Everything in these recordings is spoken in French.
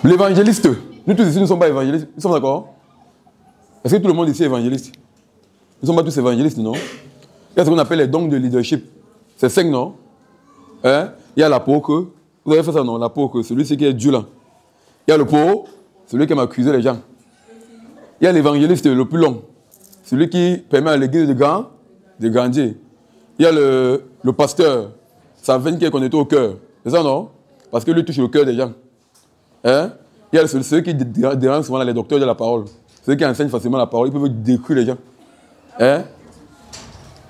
L'évangéliste, nous tous ici, nous ne sommes pas évangélistes. Nous sommes d'accord? Est-ce que tout le monde ici est évangéliste? Nous ne sommes pas tous évangélistes, non? Il y a ce qu'on appelle les dons de leadership. C'est 5, non? Hein? Il y a l'apôtre. Vous avez fait ça, non? L'apôtre, celui-ci qui est Dieu là. Il y a le pauvre, celui qui m'a accusé les gens. Il y a l'évangéliste le plus long, celui qui permet à l'église de grandir. Il y a le pasteur, sa veine qui est connectée au cœur. C'est ça, non? Parce que lui touche le cœur des gens. Hein? Il y a ceux qui dérangent souvent les docteurs de la parole. Ceux qui enseignent facilement la parole, ils peuvent détruire les gens. Hein?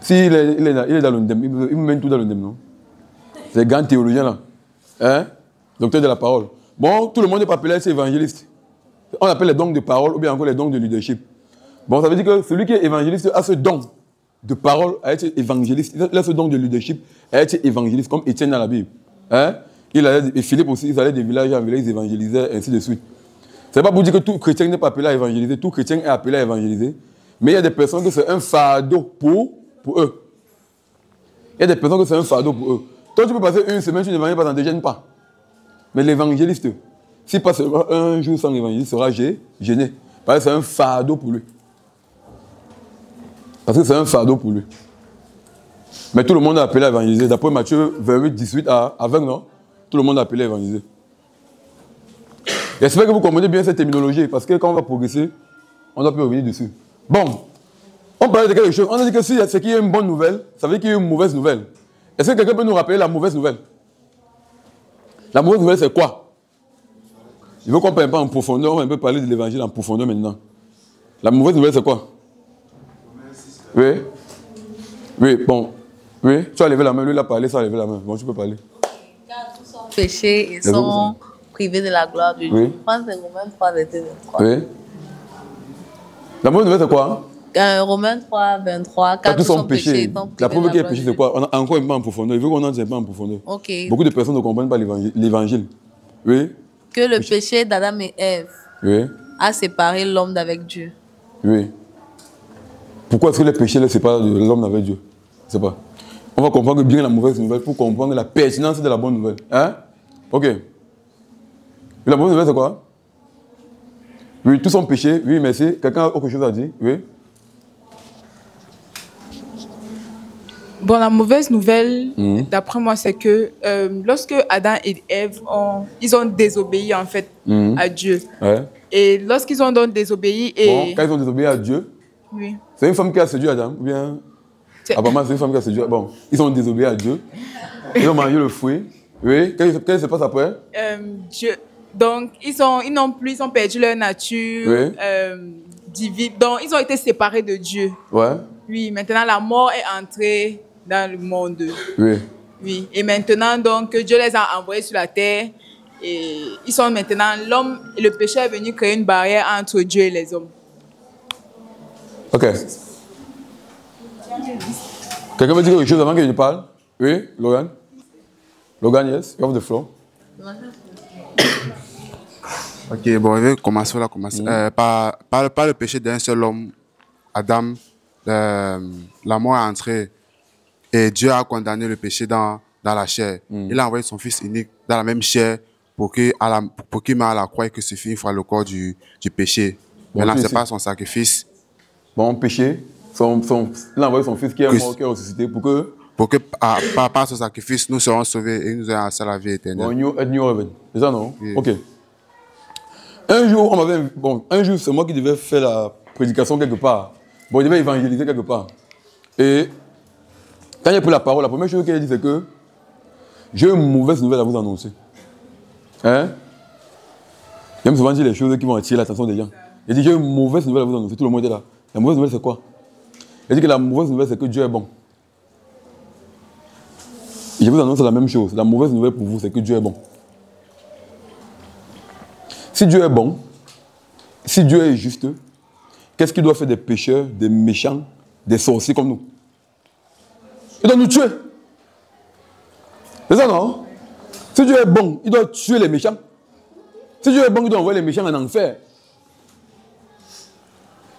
S'il est dans l'undem, il me mène tout dans l'undem, non? C'est les grands théologiens là. Hein? Docteur de la parole. Bon, tout le monde n'est pas appelé à être évangéliste. On appelle les dons de parole ou bien encore les dons de leadership. Bon, ça veut dire que celui qui est évangéliste a ce don de parole à être évangéliste. Il a ce don de leadership à être évangéliste, comme Étienne dans la Bible. Hein? Et Philippe aussi, ils allaient des villages en village, ils évangélisaient, ainsi de suite. Ce n'est pas pour dire que tout chrétien n'est pas appelé à évangéliser, tout chrétien est appelé à évangéliser. Mais il y a des personnes que c'est un fardeau pour eux. Il y a des personnes que c'est un fardeau pour eux. Toi, tu peux passer une semaine, tu n'évangélises pas, ça ne te gêne pas. Mais l'évangéliste, s'il passe un jour sans évangéliser, il sera gêné. Parce que c'est un fardeau pour lui. Parce que c'est un fardeau pour lui. Mais tout le monde est appelé à évangéliser. D'après Matthieu 28, 18 à 20, non? Tout le monde est appelé à évangéliser. J'espère que vous comprenez bien cette terminologie. Parce que quand on va progresser, on doit plus revenir dessus. Bon. On parlait de quelque chose. On a dit que si c'est qu'il y a une bonne nouvelle, ça veut dire qu'il y a une mauvaise nouvelle. Est-ce que quelqu'un peut nous rappeler la mauvaise nouvelle? La mauvaise nouvelle, c'est quoi? Je veux qu'on ne parle pas en profondeur, on peut parler de l'évangile en profondeur maintenant. La mauvaise nouvelle, c'est quoi? Oui? Oui, bon. Oui, tu as levé la main, lui il a parlé, ça a levé la main. Bon, tu peux parler. Car tous sont péchés et sont privés de la gloire de Dieu. Oui. Je pense que c'est Romains 3, verset 23. Oui. La mauvaise nouvelle, c'est quoi? Romains 3, 23. Car tous sont péchés. La preuve qu'il est péché, c'est quoi? On a encore un peu en profondeur. Il veut qu'on entre un peu en profondeur. Okay. Beaucoup de personnes ne comprennent pas l'évangile. Oui. Que le péché d'Adam et Ève a séparé l'homme d'avec Dieu. Oui. Pourquoi est-ce que le péché le sépare de l'homme d'avec Dieu? Je ne sais pas. On va comprendre bien la mauvaise nouvelle pour comprendre la pertinence de la bonne nouvelle. Hein? Ok. Et la mauvaise nouvelle, c'est quoi? Oui, tous sont péchés. Oui, merci. Quelqu'un a autre chose à dire? Oui. Bon, la mauvaise nouvelle, d'après moi, c'est que lorsque Adam et Ève ils ont désobéi en fait à Dieu. Ouais. Et lorsqu'ils ont donc désobéi Bon, quand ils ont désobéi à Dieu, oui. C'est une femme qui a séduit Adam, ou bien... Apparemment, c'est une femme qui a séduit... Bon, ils ont désobéi à Dieu. Ils ont mangé le fruit. Oui, qu'est-ce qui se passe après? Donc, ils ont perdu leur nature divine. Donc, ils ont été séparés de Dieu. Ouais. Oui, maintenant, la mort est entrée dans le monde. Oui. Oui, et maintenant, donc, Dieu les a envoyés sur la terre. Et ils sont maintenant... L'homme et le péché est venu créer une barrière entre Dieu et les hommes. Ok. Quelqu'un veut dire quelque chose avant que je parle? Oui, Logan? Logan, yes, you have the floor. Ok, bon, je vais commencer là. Par le péché d'un seul homme, Adam, la mort est entrée et Dieu a condamné le péché dans la chair. Il a envoyé son Fils unique dans la même chair pour qu'il meure à la croix et que ce fût le corps du péché. Bon, maintenant, ce n'est pas son sacrifice. Bon, péché, il a envoyé son Fils qui est mort, qui est ressuscité pour que par ce sacrifice, nous serons sauvés et nous aurons accès à la vie éternelle. Bon, c'est ça, non? Oui. Ok. Un jour, c'est moi qui devais faire la prédication quelque part. Bon, je devais évangéliser quelque part. Et quand j'ai pris la parole, la première chose qu'il a dit, c'est que j'ai une mauvaise nouvelle à vous annoncer. Hein? J'aime souvent dire les choses qui vont attirer l'attention des gens. Il dit, j'ai une mauvaise nouvelle à vous annoncer. Tout le monde est là. La mauvaise nouvelle, c'est quoi? Il dit que la mauvaise nouvelle, c'est que Dieu est bon. Et je vous annonce la même chose. La mauvaise nouvelle pour vous, c'est que Dieu est bon. Si Dieu est bon, si Dieu est juste, qu'est-ce qu'il doit faire des pécheurs, des méchants, des sorciers comme nous? Il doit nous tuer. C'est ça, non? Si Dieu est bon, il doit tuer les méchants. Si Dieu est bon, il doit envoyer les méchants en enfer.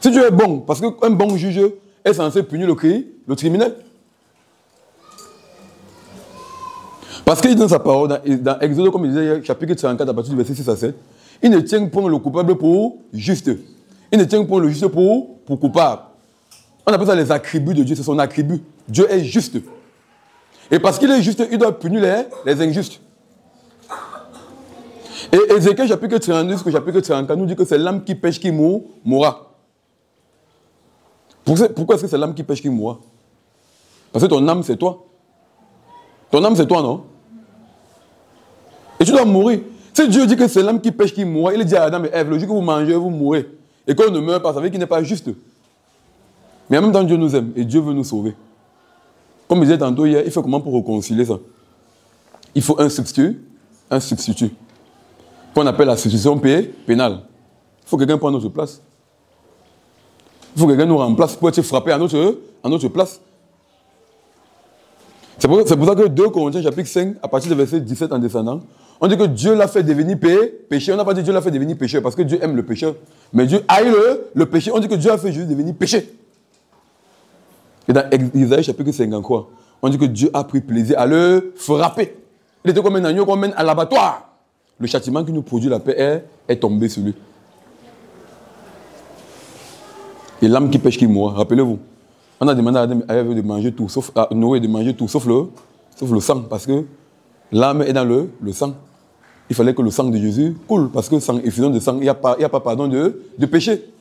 Si Dieu est bon, parce qu'un bon juge est censé punir le criminel. Parce qu'il dit dans sa parole, dans Exode, comme il disait, chapitre 34, à partir du verset 6 à 7, Il ne tient point le coupable pour juste. Il ne tient point le juste pour coupable. On appelle ça les attributs de Dieu, c'est son attribut. Dieu est juste. Et parce qu'il est juste, il doit punir les injustes. Et Ézéchiel chapitre 32, chapitre 34 nous dit que c'est l'âme qui pêche qui mourra. Pourquoi est-ce que c'est l'âme qui pêche qui mourra? Parce que ton âme c'est toi. Ton âme c'est toi, non? Et tu dois mourir. Si Dieu dit que c'est l'âme qui pêche qui mourra, il dit à Adam et Ève, le jour que vous mangez, vous mourrez. Et qu'on ne meurt pas, ça veut dire qu'il n'est pas juste. Mais en même temps, Dieu nous aime et Dieu veut nous sauver. Comme je disais tantôt hier, il faut comment pour réconcilier ça? Il faut un substitut. Qu'on appelle la substitution pénale. Il faut que quelqu'un prenne notre place. Il faut que quelqu'un nous remplace pour être frappé à notre place. C'est pour ça que 2 Corinthiens chapitre 5, à partir du verset 17 en descendant, on dit que Dieu l'a fait devenir péché. On n'a pas dit Dieu l'a fait devenir pécheur parce que Dieu aime le pécheur. Mais Dieu haït le péché. On dit que Dieu a fait Jésus devenir péché. Et dans Isaïe chapitre 53, on dit que Dieu a pris plaisir à le frapper. Il était comme un agneau qu'on mène à l'abattoir. Le châtiment qui nous produit la paix est tombé sur lui. Et l'âme qui pêche qui mourra. Rappelez-vous, on a demandé à Ève de manger tout, sauf à Noé de manger tout, sauf le sang, parce que l'âme est dans le sang. Il fallait que le sang de Jésus coule, parce que sans effusion de sang, il n'y a pas pardon de péché.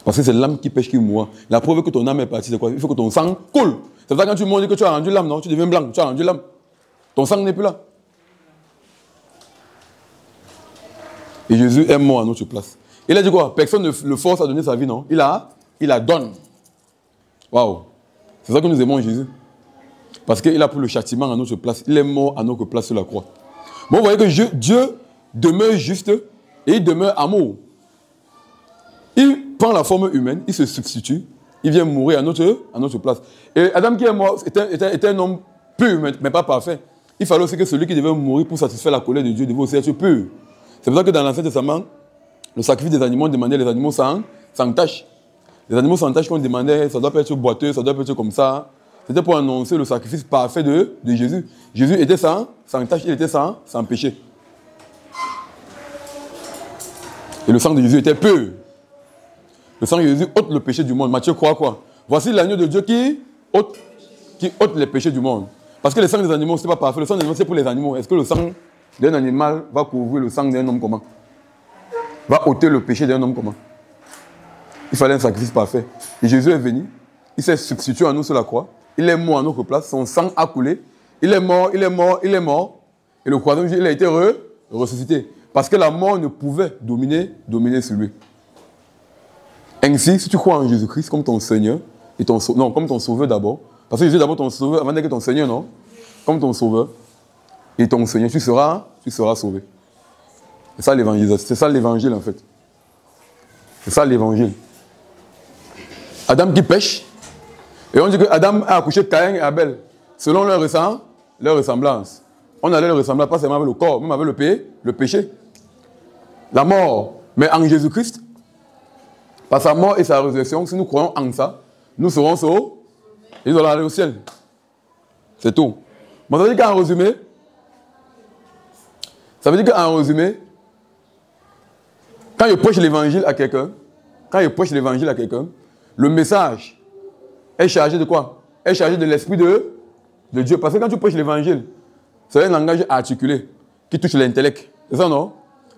Parce que c'est l'âme qui pêche qui mourra. La preuve que ton âme est partie, c'est quoi? Il faut que ton sang coule. C'est ça quand tu montres que tu as rendu l'âme, non? Tu deviens blanc, tu as rendu l'âme. Ton sang n'est plus là. Et Jésus est mort à notre place. Il a dit quoi? Personne ne le force à donner sa vie, non? Il la donne. Waouh! C'est ça que nous aimons Jésus. Parce qu'il a pris le châtiment à notre place. Il est mort à notre place sur la croix. Bon, vous voyez que Dieu demeure juste et il demeure amour. Il prend la forme humaine, il se substitue, il vient mourir à notre place. Et Adam qui est mort était un homme pur, mais pas parfait. Il fallait aussi que celui qui devait mourir pour satisfaire la colère de Dieu devait aussi être pur. C'est pour ça que dans l'Ancien Testament, le sacrifice des animaux demandait les animaux sans tache. Les animaux sans tache qu'on demandait, ça doit pas être boiteux, ça doit pas être comme ça. C'était pour annoncer le sacrifice parfait de Jésus. Jésus était sans tache, il était sans péché. Et le sang de Jésus était pur. Le sang de Jésus ôte le péché du monde. Matthieu croit quoi? Voici l'agneau de Dieu qui ôte les péchés du monde. Parce que le sang des animaux, ce n'est pas parfait. Le sang des animaux, c'est pour les animaux. Est-ce que le sang d'un animal va couvrir le sang d'un homme comment? Va ôter le péché d'un homme comment? Il fallait un sacrifice parfait. Et Jésus est venu. Il s'est substitué à nous sur la croix. Il est mort à notre place. Son sang a coulé. Il est mort. Et le troisième jour, il a été ressuscité. Parce que la mort ne pouvait dominer sur lui. Ainsi, si tu crois en Jésus-Christ comme ton Seigneur, comme ton Sauveur d'abord, parce que Jésus est d'abord ton Sauveur avant d'être ton Seigneur, non? Comme ton Sauveur et ton Seigneur, tu seras sauvé. C'est ça l'évangile en fait. C'est ça l'évangile. Adam qui pêche, et on dit que Adam a accouché Caïn et Abel, selon leur ressemblance. On allait le ressembler pas seulement avec le corps, même avec le péché. La mort. Mais en Jésus-Christ, par sa mort et sa résurrection, si nous croyons en ça, nous serons sauvés et nous allons aller au ciel. C'est tout. Bon, ça veut dire qu'en résumé, quand je prêche l'évangile à quelqu'un, le message est chargé de quoi? Est chargé de l'esprit de Dieu. Parce que quand tu prêches l'évangile, c'est un langage articulé qui touche l'intellect. C'est ça, non?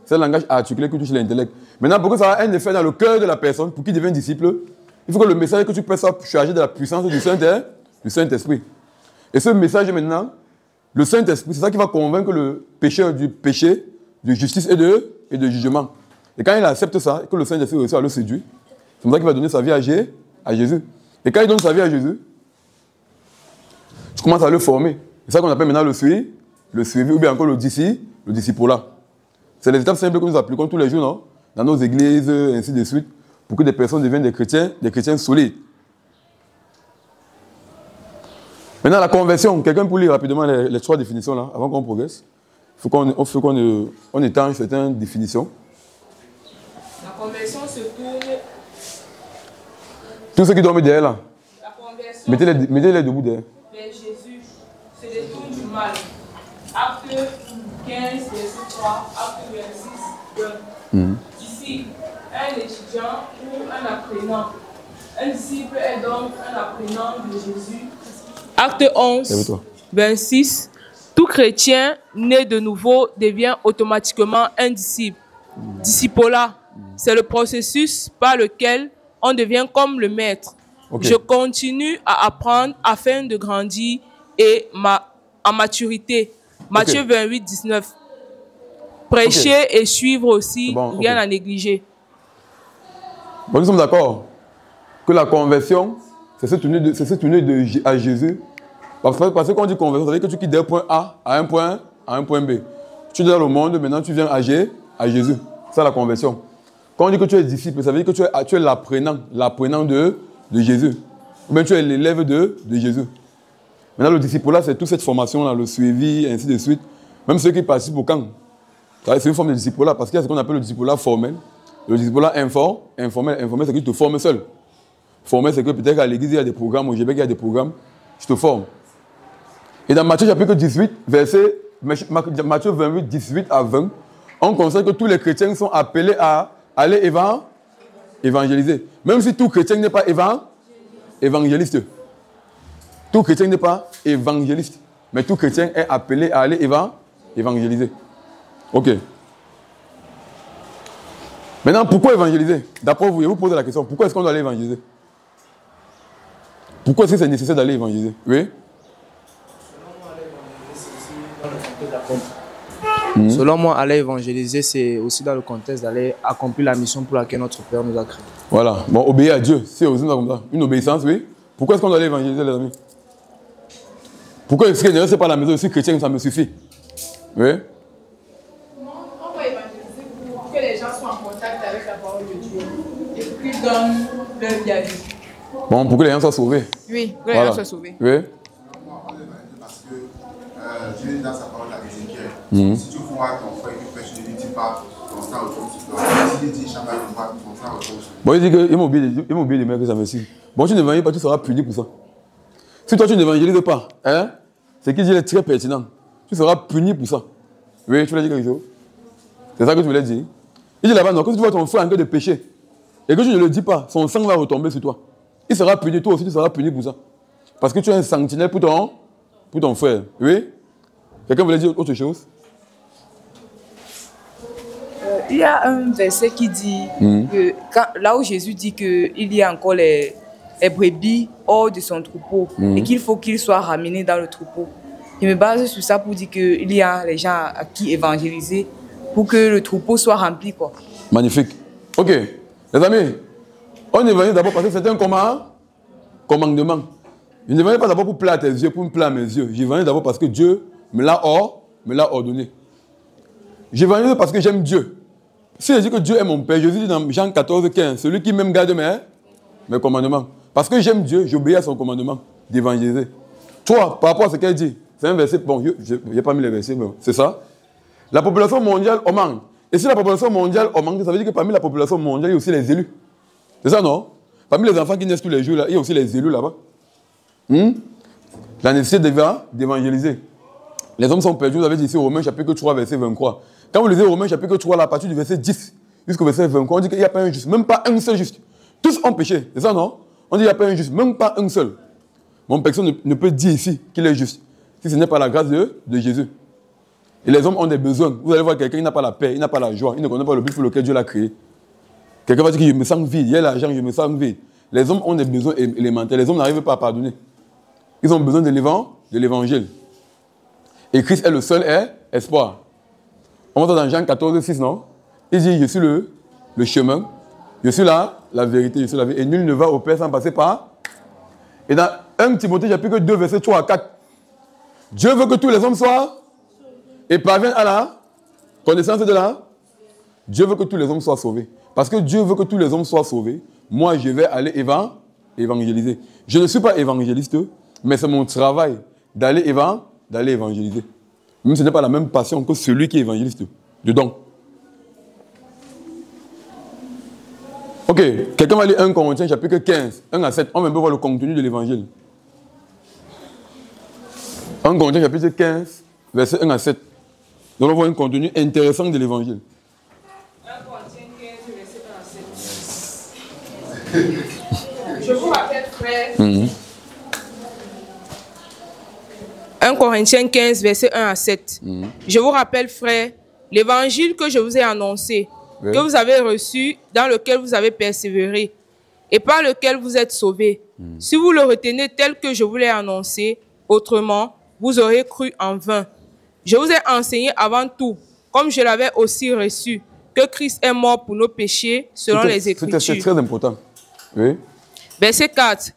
C'est un langage articulé qui touche l'intellect. Maintenant, pour que ça ait un effet dans le cœur de la personne, pour qu'il devienne disciple, il faut que le message que tu prêches soit chargé de la puissance du Saint-Esprit. Et ce message maintenant, le Saint-Esprit, c'est ça qui va convaincre le pécheur du péché, de justice et de jugement. Et quand il accepte ça, et que le Saint-Esprit réussit à le séduire, c'est comme ça qu'il va donner sa vie à Jésus. Et quand il donne sa vie à Jésus, tu commences à le former. C'est ça qu'on appelle maintenant le suivi, ou bien encore le discipulat. C'est les étapes simples que nous appliquons tous les jours, non? Dans nos églises, ainsi de suite, pour que des personnes deviennent des chrétiens solides. Maintenant, la conversion, quelqu'un peut lire rapidement les 3 définitions là, avant qu'on progresse. Il faut qu'on étanche certaines définitions. La conversion se tourne. Tous ceux qui dorment derrière là, La conversion mettez-les debout derrière. Vers Jésus se détourne du mal. Acte 15, verset 3, acte 26, disciple, un étudiant ou un apprenant. Un disciple est donc un apprenant de Jésus. Acte 11, 26. Tout chrétien né de nouveau devient automatiquement un disciple. Discipola, c'est le processus par lequel on devient comme le maître. Okay. Je continue à apprendre afin de grandir et en maturité. Matthieu 28, 19. Prêcher et suivre aussi, rien à négliger. Bon, nous sommes d'accord que la conversion, c'est se tourner à Jésus. Parce que quand on dit conversion, ça veut dire que tu quittes d'un point A à un point B. Tu es dans le monde, maintenant tu viens à Jésus. C'est la conversion. Quand on dit que tu es disciple, ça veut dire que tu es l'apprenant de Jésus. Ou bien tu es l'élève de Jésus. Maintenant, le disciple-là, c'est toute cette formation-là, le suivi, ainsi de suite. Même ceux qui participent au camp. C'est une forme de disciple-là, parce qu'il y a ce qu'on appelle le disciple-là formel. Le disciple-là informel, c'est que tu te formes seul. Formel, c'est que peut-être qu'à l'église, il y a des programmes, au Québec, il y a des programmes, tu te formes. Et dans Matthieu chapitre 18, Matthieu 28, 18 à 20, on constate que tous les chrétiens sont appelés à aller évangéliser. Même si tout chrétien n'est pas évangéliste. Tout chrétien n'est pas évangéliste. Mais tout chrétien est appelé à aller évangéliser. Ok. Maintenant, pourquoi évangéliser? D'après vous, vous posez la question, pourquoi est-ce qu'on doit aller évangéliser? Pourquoi est-ce que c'est nécessaire d'aller évangéliser? Oui? Selon moi, aller évangéliser, c'est aussi dans le contexte d'aller accomplir la mission pour laquelle notre Père nous a créés. Voilà. Bon, obéir à Dieu, c'est aussi comme ça. Une obéissance, oui. Pourquoi est-ce qu'on doit aller évangéliser, les amis? Pourquoi est-ce que je ne reste pas à la maison, je suis chrétien, ça me suffit? Oui? On va évangéliser pour que les gens soient en contact avec la parole de Dieu et pour qu'ils donnent leur vie à Dieu. Bon, pour que les gens soient sauvés. Oui, pour que les gens soient sauvés. Oui? Parce que Dieu, dans sa parole, a Ézéchiel, si tu vois ton frère qui pêche, ne lui dis pas ton sang retourne sur toi. Si tu dis chaque fois ton sang retourne sur toi. Bon, il dit qu'il m'a oublié de mettre que ça me suit. Bon, tu n'évangélises pas, tu seras puni pour ça. Si toi tu n'évangélises pas, hein, c'est qu'il est très pertinent. Tu seras puni pour ça. Oui, tu voulais dire quelque chose? C'est ça que tu voulais dire? Il dit là-bas, non, quand tu vois ton frère en train de pécher, et que tu ne le dis pas, son sang va retomber sur toi. Il sera puni, toi aussi tu seras puni pour ça. Parce que tu es un sentinelle pour ton frère. Oui? Quelqu'un voulait dire autre chose? Il y a un verset qui dit que là où Jésus dit qu'il y a encore les brebis hors de son troupeau et qu'il faut qu'ils soient ramenés dans le troupeau. Je me base sur ça pour dire qu'il y a les gens à qui évangéliser pour que le troupeau soit rempli, quoi. Magnifique. Ok. Les amis, on évangélise d'abord parce que c'est un commandement. Je n'évangélise pas d'abord pour plaire à tes yeux, pour me plaire à mes yeux. J'évangélise d'abord parce que Dieu me l'a ordonné. J'évangélise parce que j'aime Dieu. Si je dis que Dieu est mon Père, Jésus dit dans Jean 14, 15, celui qui m'aime garde mes commandements. Parce que j'aime Dieu, j'obéis à son commandement d'évangéliser. Toi, par rapport à ce qu'elle dit, c'est un verset, bon, je n'ai pas mis les versets, mais c'est ça. La population mondiale augmente. Et si la population mondiale augmente, ça veut dire que parmi la population mondiale, il y a aussi les élus. C'est ça, non? Parmi les enfants qui naissent tous les jours, là, il y a aussi les élus là-bas. La nécessité d'évangéliser. Les hommes sont perdus, vous avez dit ici, Romains chapitre 3, verset 23. Quand vous lisez Romains chapitre 3, là, à partir du verset 10 jusqu'au verset 23, on dit qu'il n'y a pas un juste, même pas un seul juste. Tous ont péché, c'est ça, non? On dit qu'il n'y a pas un juste, même pas un seul. Mon personne ne peut dire ici qu'il est juste, si ce n'est pas la grâce de Jésus. Et les hommes ont des besoins. Vous allez voir quelqu'un qui n'a pas la paix, il n'a pas la joie, il ne connaît pas le but pour lequel Dieu l'a créé. Quelqu'un va dire que je me sens vide, il y a l'argent, je me sens vide. Les hommes ont des besoins élémentaires, les hommes n'arrivent pas à pardonner. Ils ont besoin de l'évangile. Et Christ est le seul espoir. On va dans Jean 14, 6, non? Il dit, je suis le chemin, je suis la vérité, je suis la vie. Et nul ne va au Père sans passer par. Et dans 1 Timothée, chapitre 2, verset 3 à 4, Dieu veut que tous les hommes soient et parviennent à la connaissance de la. Dieu veut que tous les hommes soient sauvés. Parce que Dieu veut que tous les hommes soient sauvés, moi je vais aller évangéliser. Je ne suis pas évangéliste, mais c'est mon travail d'aller évangéliser. Même ce n'est pas la même passion que celui qui est évangéliste dedans. Ok, quelqu'un va lire 1 Corinthiens chapitre 15, 1 à 7. On va un peu voir le contenu de l'évangile. 1 Corinthiens chapitre 15, verset 1 à 7. Nous allons voir un contenu intéressant de l'évangile. 1 Corinthiens 15, verset 1 à 7. Je vous rappelle, frère. 1 Corinthiens 15, verset 1 à 7. Je vous rappelle, frère, l'évangile que je vous ai annoncé, que vous avez reçu, dans lequel vous avez persévéré, et par lequel vous êtes sauvés. Si vous le retenez tel que je vous l'ai annoncé, autrement, vous aurez cru en vain. Je vous ai enseigné avant tout, comme je l'avais aussi reçu, que Christ est mort pour nos péchés, selon les Écritures. C'est très important. Oui. Verset 4.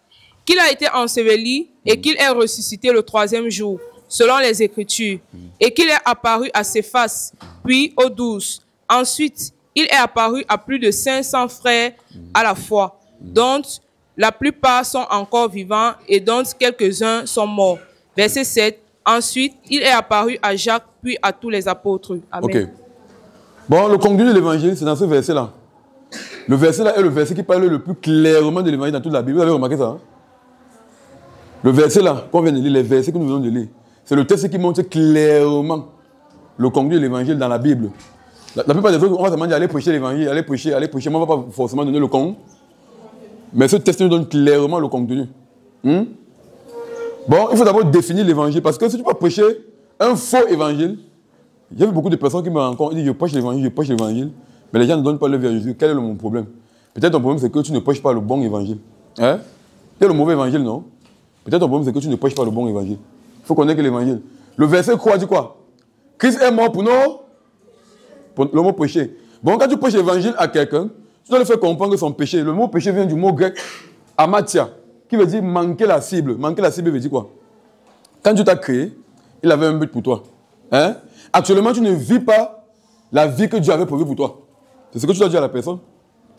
Qu'il a été enseveli et qu'il est ressuscité le 3e jour, selon les Écritures, et qu'il est apparu à ses faces, puis aux 12. Ensuite, il est apparu à plus de 500 frères à la fois, dont la plupart sont encore vivants et dont quelques-uns sont morts. Verset 7. Ensuite, il est apparu à Jacques, puis à tous les apôtres. Amen. Ok. Bon, le contenu de l'évangile, c'est dans ce verset-là. Le verset-là est le verset qui parle le plus clairement de l'évangile dans toute la Bible. Vous avez remarqué ça, hein? Le verset-là, qu'on vient de lire, les versets que nous venons de lire, c'est le texte qui montre clairement le contenu de l'évangile dans la Bible. La plupart des autres, on va seulement dire aller prêcher l'évangile, aller prêcher. Mais on ne va pas forcément donner le contenu. Mais ce texte nous donne clairement le contenu. Bon, il faut d'abord définir l'évangile, parce que si tu vas prêcher un faux évangile, il y a beaucoup de personnes qui me rencontrent, ils disent je prêche l'évangile, mais les gens ne donnent pas le vie à Jésus. Quel est mon problème? Peut-être ton problème c'est que tu ne prêches pas le bon évangile. Hein? C'est le mauvais évangile, non? Peut-être ton problème c'est que tu ne prêches pas le bon évangile. Il faut connaître l'évangile. Le verset croit dit quoi? Christ est mort pour le mot péché. Bon, quand tu prêches l'évangile à quelqu'un, tu dois le faire comprendre son péché. Le mot péché vient du mot grec amatia, qui veut dire manquer la cible. Manquer la cible veut dire quoi? Quand Dieu t'a créé, il avait un but pour toi. Hein? Actuellement, tu ne vis pas la vie que Dieu avait prévue pour toi. C'est ce que tu dois dire à la personne.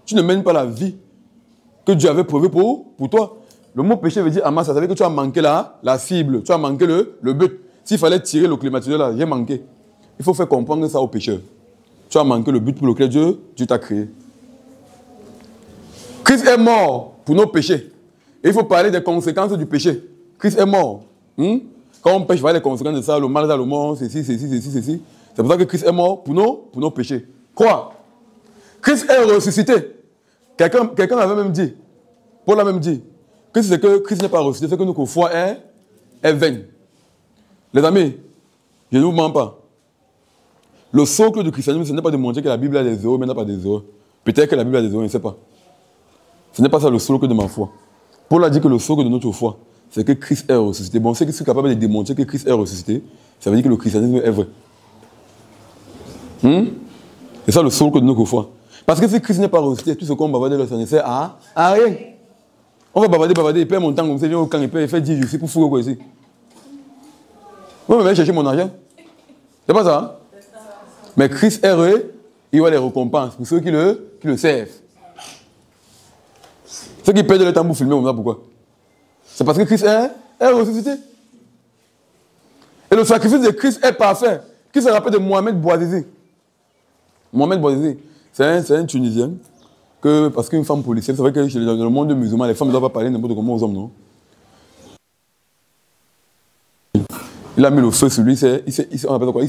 Tu ne mènes pas la vie que Dieu avait prévue pour toi. Le mot péché veut dire amas, ça veut dire que tu as manqué la cible, tu as manqué le but. S'il fallait tirer le climatiseur là, j'ai manqué. Il faut faire comprendre ça aux pécheurs. Tu as manqué le but pour lequel Dieu t'a créé. Christ est mort pour nos péchés. Et il faut parler des conséquences du péché. Christ est mort. Quand on pêche, il va y avoir les conséquences de ça, le mal dans le monde, ceci. C'est pour ça que Christ est mort pour nos péchés. Quoi? Christ est ressuscité. Quelqu'un avait même dit, Paul a même dit, que c'est que Christ n'est pas ressuscité, c'est que notre foi est vaine. Les amis, je ne vous mens pas. Le socle du christianisme, ce n'est pas de montrer que la Bible a des erreurs, mais n'a pas des erreurs. Peut-être que la Bible a des erreurs, je ne sais pas. Ce n'est pas ça le socle de ma foi. Paul a dit que le socle de notre foi, c'est que Christ est ressuscité. Bon, ceux qui sont capables de démontrer que Christ est ressuscité, ça veut dire que le christianisme est vrai. C'est ça le socle de notre foi. Parce que si Christ n'est pas ressuscité, tout ce qu'on bavarde là, ça ne sert à rien. On va bavarder, il perd mon temps comme ça, il vient au camp, il fait 10 jours ici pour fouiller quoi ici. Moi, je vais chercher mon argent. C'est pas ça, hein? Mais Christ est heureux, il va les récompenses pour ceux qui le servent. Ceux qui perdent le temps pour filmer, on sait pourquoi. C'est parce que Christ est ressuscité. Et le sacrifice de Christ est parfait. Qui se rappelle de Mohamed Bouazizi? Mohamed Bouazizi, c'est un Tunisien, parce qu'une femme policière, c'est vrai que dans le monde musulman, les femmes ne doivent pas parler n'importe comment aux hommes, non? Il a mis le feu sur lui, on appelle ça quoi?